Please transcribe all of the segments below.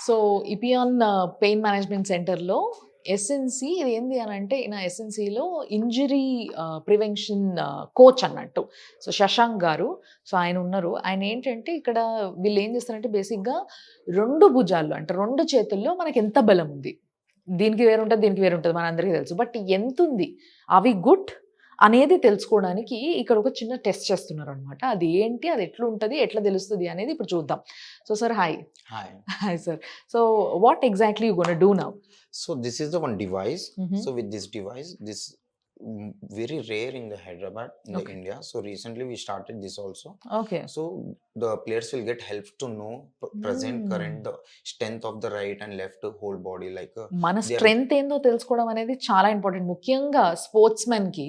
So ఇపియాన్ pain management సెంటర్‌లో SNC ఇది ఏంది అనంటే నా ఎస్ఎన్‌సిలో ఇంజరీ ప్రివెన్షన్ కోచ్ అన్నట్టు. సో శశాంక్ గారు. సో ఆయన ఉన్నారు. ఆయన ఏంటంటే ఇక్కడ వీళ్ళు ఏం చేస్తారంటే బేసిక్‌గా 2 భుజాల్లో అంటే 2 చేతుల్లో మనకి ఎంత బలం ఉంది. దీనికి వేరుంటది, దీనికి వేరుంటది మనందరికీ తెలుసు. బట్ ఎంతుంది? Are we good? అనేది తెలుసుకోవడానికి ఇక్కడ ఒక చిన్న టెస్ట్ చేస్తున్నారనమాట. అది ఏంటి? అది ఎట్లుంటది? ఎట్లా తెలుస్తది? అనేది ఇప్పుడు చూద్దాం. So sir hi. Hi. Hi sir. So what exactly you gonna do now? So this is the one device. హుహు. So with this device, this very rare in the Hyderabad in the Okay. India. So recently we started this also. Okay. So the players will get help to know present current హ్మ్. the strength of the right and left whole body like మన they are strength ఏందో తెలుసుకోవడం అనేది చాలా important. ముఖ్యంగా స్పోర్ట్స్‌మెన్‌కి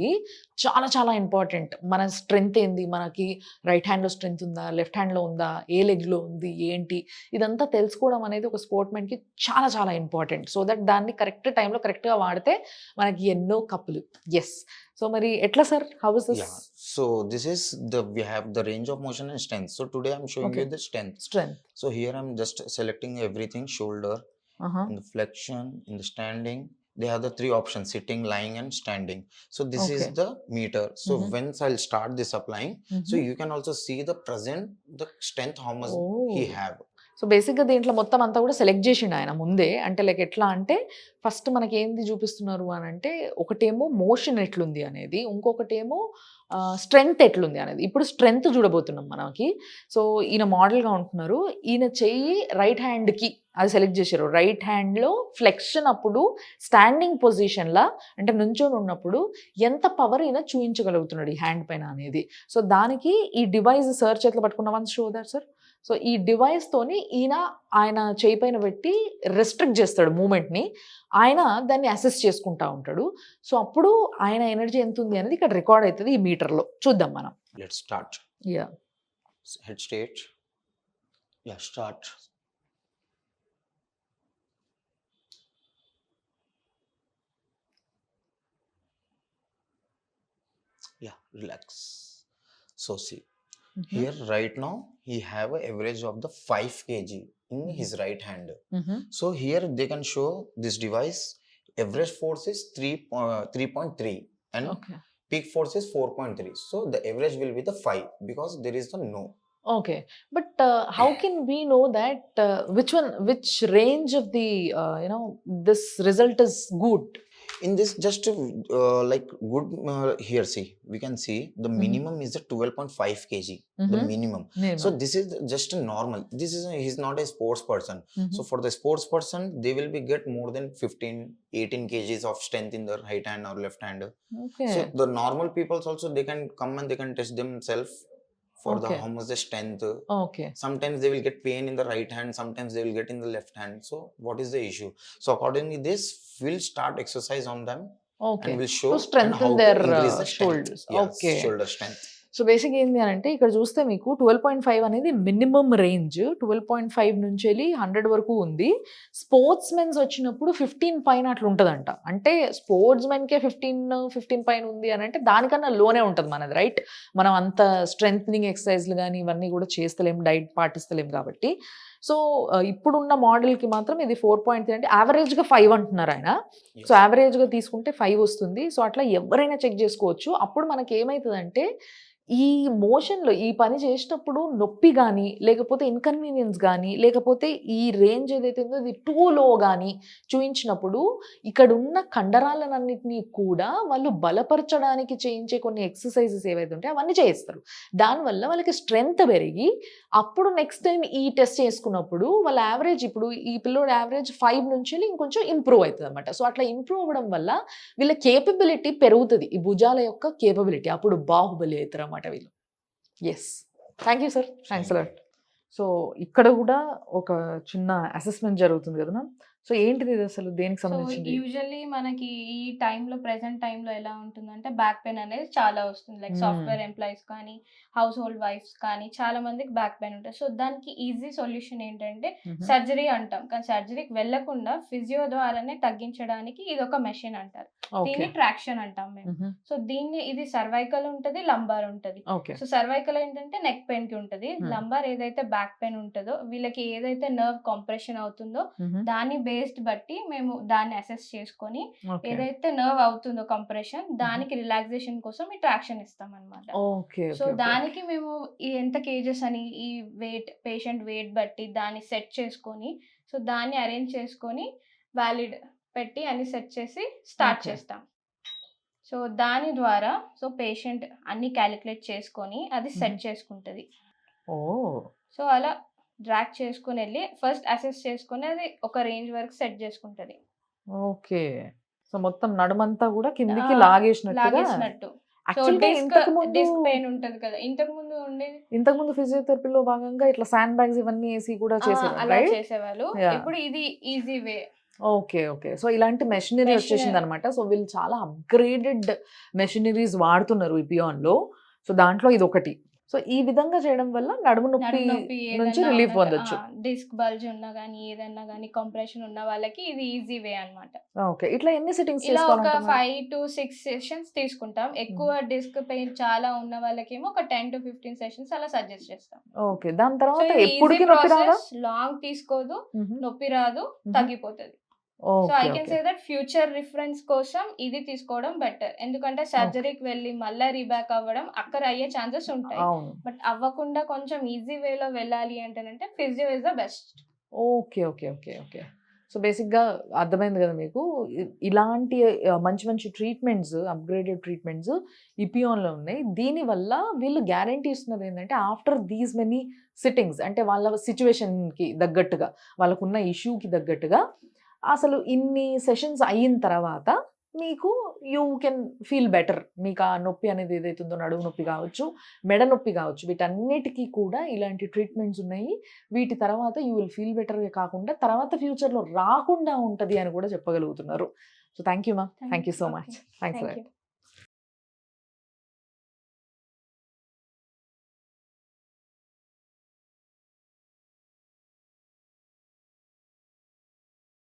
చాలా చాలా important. మన స్ట్రెంగ్త్ ఏంది? మనకి రైట్ హ్యాండ్‌లో స్ట్రెంగ్త్ ఉందా? లెఫ్ట్ హ్యాండ్‌లో ఉందా? ఏ లెగ్‌లో ఉంది? ఏంటి? ఇదంతా తెలుసుకోవడం అనేది ఒక స్పోర్ట్‌మెన్‌కి చాలా చాలా ఇంపార్టెంట్. సో దట్ దాన్ని కరెక్ట్ టైంలో కరెక్ట్‌గా వాడితే మనకి ఎన్నో కప్పులు. యెస్. సో మరి ఎట్లా sir? How is this? yeah. So this is the we have the range of motion and strength. So today I'm showing Okay. you the strength. Strength. So here I'm just selecting everything shoulder ఆహా! in the flexion, in the standing. They have the 3 options: sitting, lying, and standing. So this is Okay. the meter. So Mhm. once I'll start this applying, so హుహు. you can also see the present the strength how much he oh! have. So బేసిక్‌గా దీంట్లో మొత్తం అంతా కూడా select జేషిండు ఆయన ముందే. అంటే like ఎట్లా అంటే ఫస్ట్ మనకేంది చూపిస్తున్నారు అనంటే ఒకటేమో మోషన్ ఎట్లుంది అనేది. ఇంకొకటేమో స్ట్రెంగ్త్ ఎట్లుంది అనేది. ఇప్పుడు స్ట్రెంగ్త్ చూడబోతున్నాం మనకి. సో ఈయన మోడల్‌గా ఉంటున్నారు. ఈయన చెయ్యి రైట్ హ్యాండ్‌కి అది సెలెక్ట్ చేశారు. రైట్ హ్యాండ్‌లో ఫ్లెక్షన్ అప్పుడు స్టాండింగ్ పొజిషన్‌లా అంటే నుంచొని ఉన్నప్పుడు ఎంత పవర్ ఈయన చూయించగలుగుతున్నాడు ఈ హ్యాండ్ పైన అనేది. సో దానికి ఈ డివైస్ సార్ చేతిలో పట్టుకున్న once show that sir. So ఈ డివైస్‌తోని ఆయన చెయ్యి పైన పెట్టి రెస్ట్రిక్ట్ చేస్తాడు మూవ్‌మెంట్‌ని. ఆయన దాన్ని అసెస్ చేసుకుంటా ఉంటాడు. సో అప్పుడు ఆయన ఎనర్జీ ఎంతుంది అనేది ఇక్కడ రికార్డ్ అయితది ఈ మీటర్‌లో. చూద్దాం మనం. Let's start. Yeah! Head straight. Yeah, start. Yeah, relax. So see. హుహు. Here right now he have a average of the 5 kg in Mhm. his right hand. హుహు. So here they can show this device average force is 3.3 and okay. peak force is 4.3. So the average will be the 5 because there is the no. Okay. But how can we know that which range of the this result is good? In this just like good here see we can see the Mhm. minimum is the 12.5 kg the హుహు. minimum. So this is just a normal. This is he's not a sports person. So for the sports person they will be get more than 15-18 kgs of strength in their right hand or left hand. Okay. So the normal peoples also they can come and they can test themselves for the Okay. how much the strength. Okay. Sometimes they will get pain in the right hand, sometimes they will get in the left hand. So what is the issue? So accordingly this will start exercise on them okay. and will to show and strengthen how to their increase the strength. Shoulders. Yes, okay. shoulder strength. So బేసిక్‌గా ఏంది అనంటే ఇక్కడ చూస్తే మీకు 12.5 అనేది minimum range. 12.5 నుంచెళ్ళి 100 వరకు ఉంది. Sports men's వచ్చినప్పుడు 15 పైన అట్లా ఉంటదంట. అంటే స్పోర్ట్స్ మెన్‌కే 15 పైన ఉంది అనంటే దానికన్నా లోనే ఉంటది మనది రైట్? మనం అంత స్ట్రెంథెనింగ్ ఎక్సర్‌సైజ్‌లు గాని ఇవన్నీ కూడా చేస్తలేం. డైట్ పాటిస్తలేం కాబట్టి. సో ఇప్పుడున్న మోడల్‌కి మాత్రం ఇది 4.3 అంటే యావరేజ్‌గా 5 అంటున్నారు ఆయన. Yes. సో యావరేజ్‌గా తీసుకుంటే 5 వస్తుంది. సో అట్లా ఎవరైనా చెక్ చేసుకోవచ్చు. అప్పుడు మనకేమైతదంటే ఈ మోషన్‌లో ఈ పని చేసేటప్పుడు నొప్పి గాని, లేకపోతే ఇన్‌కన్వీనియన్స్ గాని, లేకపోతే ఈ రేంజ్ ఏదైతే ఉందో అది టూ లో గాని చూయించినప్పుడు ఇక్కడున్న కండరాలనన్నిటిని కూడా వాళ్ళు బలపరచడానికి చేయించే కొన్ని ఎక్సర్‌సైజెస్ ఏవైతే ఉంటాయో అవన్నీ చేయిస్తారు. దానివల్ల వాళ్ళకి స్ట్రెంగ్త్ పెరిగి అప్పుడు నెక్స్ట్ టైమ్ ఈ టెస్ట్ చేసుకున్నప్పుడు వాళ్ళ యావరేజ్ ఇప్పుడు ఈ పిల్లోడి యావరేజ్ 5 నుంచెల్లి ఇంకొంచెం ఇంప్రూవ్ అయితదనమాట. సో అట్లా ఇంప్రూవ్ అవ్వడం వల్ల వీళ్ళ కేపబిలిటీ పెరుగుతది. ఈ భుజాల యొక్క కేపబిలిటీ. అప్పుడు బాహుబలి అయితారన్నమాట వీళ్ళు. Yes. Thank you sir. Thanks a Thank lot. So ఇక్కడ కూడా ఒక చిన్న అసెస్‌మెంట్ జరుగుతుంది కదా మ్యామ్. సో ఏంటిది ఇది అసలు దేనికి సో సంబంధించింది? యూజువల్లీ మనకి ఈ టైంలో ప్రెసెంట్ టైంలో ఎలా ఉంటుందంటే బ్యాక్ పెయిన్ అనేది చాలా వస్తుంది. లైక్ సాఫ్ట్వేర్ ఎంప్లాయీస్ కానీ, హౌస్ హోల్డ్ వైఫ్స్ కానీ చాలా మందికి బ్యాక్ పెయిన్ ఉంటుంది. సో దానికి ఈజీ సొల్యూషన్ ఏంటంటే సర్జరీ అంటాం. కానీ సర్జరీకి వెళ్ళకుండా ఫిజియో ద్వారానే తగ్గించడానికి ఇది ఒక మెషిన్ అంటారు. దీన్ని ట్రాక్షన్ అంటాం మేము. సో ఇది సర్వైకల్ ఉంటది, లంబార్ ఉంటది. సో సర్వైకల్ ఏంటంటే నెక్ పెయిన్ కి ఉంటది. లంబార్ ఏదైతే బ్యాక్ పెయిన్ ఉంటుందో వీళ్ళకి ఏదైతే నర్వ్ కంప్రెషన్ అవుతుందో దాని బేస్డ్ బట్టి మేము దాన్ని అసెస్ చేసుకొని ఏదైతే నర్వ్ అవుతుందో కంప్రెషన్ దానికి రిలాక్సేషన్ కోసం ఈ ట్రాక్షన్ ఇస్తాం అనమాట. సో దానికి మేము ఎంత కేజెస్ అని ఈ పేషెంట్ వెయిట్ బట్టి దాన్ని సెట్ చేసుకొని సో దాన్ని అరేంజ్ చేసుకొని వ్యాలిడ్ పెట్టి అన్ని సెట్ చేసి స్టార్ట్ చేస్తాం. సో దాని ద్వారా సో పేషెంట్ అన్ని క్యాలిక్యులేట్ చేసుకొని అది సెట్ చేసుకుంటది. సో అలా డ్రాగ్ చేసుకుని వెళ్ళి ఫస్ట్ అసెస్ చేసుకుని అది ఒక రేంజ్ వరకు సెట్ చేసుకుంటది. ఓకే. సో మొత్తం నడుమంతా కూడా కిందికి లాగేసినట్టు. డిస్క్ పెయిన్ ఉంటది కదా, ఇంతకు ముందు ఫిజియోథెరపీలో భాగంగా ఇట్లా శాండ్ బ్యాగ్స్ ఇవన్నీ వేసి కూడా అలా చేసేవాళ్ళు. ఇప్పుడు ఇది ఈజీ వే. ఓకే. సో ఇలాంటి మెషినరీ వచ్చేసింది అనమాట. సో వీళ్ళు చాలా అప్గ్రేడెడ్ మెషినరీస్ వాడుతున్నారు ఈ పియాన్ లో. సో దాంట్లో ఇది ఒకటి. సో ఈ విధంగా చేయడం వల్ల నడుము నొప్పి నుంచి రిలీఫ్ పొందొచ్చు. డిస్క్ బల్జ్ ఉన్నా గానీ ఏదన్నా గానీ కంప్రెషన్ ఉన్న వాళ్ళకి ఇది ఈజీ వే అన్నమాట. ఓకే. ఇట్లా ఎన్ని సిట్టింగ్స్ ఇలా ఒక 5 to 6 సెషన్స్ తీసుకుంటాం. ఎక్కువ డిస్క్ పెయిన్ చాలా ఉన్న వాళ్ళకేమో ఒక 10 to 15 సెషన్స్ అలా సజెస్ట్ చేస్తాం. ఓకే. దాని తర్వాత ఎప్పుడుకి నొప్పి రాదా? లాంగ్ తీసుకోదు, నొప్పి రాదు, తగ్గిపోతది. So I can say that future reference కోసం ఇది తీసుకోవడం బెటర్. ఎందుకంటే సర్జరీకి వెళ్ళి మళ్ళీ రీబ్యాక్ అవ్వడం అక్కడ అయ్యే ఛాన్సెస్ ఉంటాయి. బట్ అవ్వకుండా కొంచెం ఈజీ వేలో వెళ్ళాలి అంటే physio is the best. Okay. So బేసిక్గా అర్థమైంది కదా మీకు. ఇలాంటి మంచి ట్రీట్మెంట్స్, అప్గ్రేడెడ్ ట్రీట్మెంట్స్ ఈ పియాన్లో ఉన్నాయి. దీనివల్ల వీళ్ళు గ్యారంటీ ఇస్తున్నారు ఏంటంటే ఆఫ్టర్ దీస్ మెనీ సిట్టింగ్స్, అంటే వాళ్ళ సిచ్యువేషన్కి తగ్గట్టుగా, వాళ్ళకున్న ఇష్యూకి తగ్గట్టుగా అసలు ఇన్ని సెషన్స్ అయిన తర్వాత మీకు యూ కెన్ ఫీల్ బెటర్. మీకు ఆ నొప్పి అనేది ఏదైతుందో, నడుము నొప్పి కావచ్చు, మెడ నొప్పి కావచ్చు, వీటన్నిటికీ కూడా ఇలాంటి ట్రీట్మెంట్స్ ఉన్నాయి. వీటి తర్వాత యూ విల్ ఫీల్ బెటర్గా కాకుండా తర్వాత ఫ్యూచర్లో రాకుండా ఉంటుంది అని కూడా చెప్పగలుగుతున్నారు. So thank you ma'am. Thank you so much. Thanks.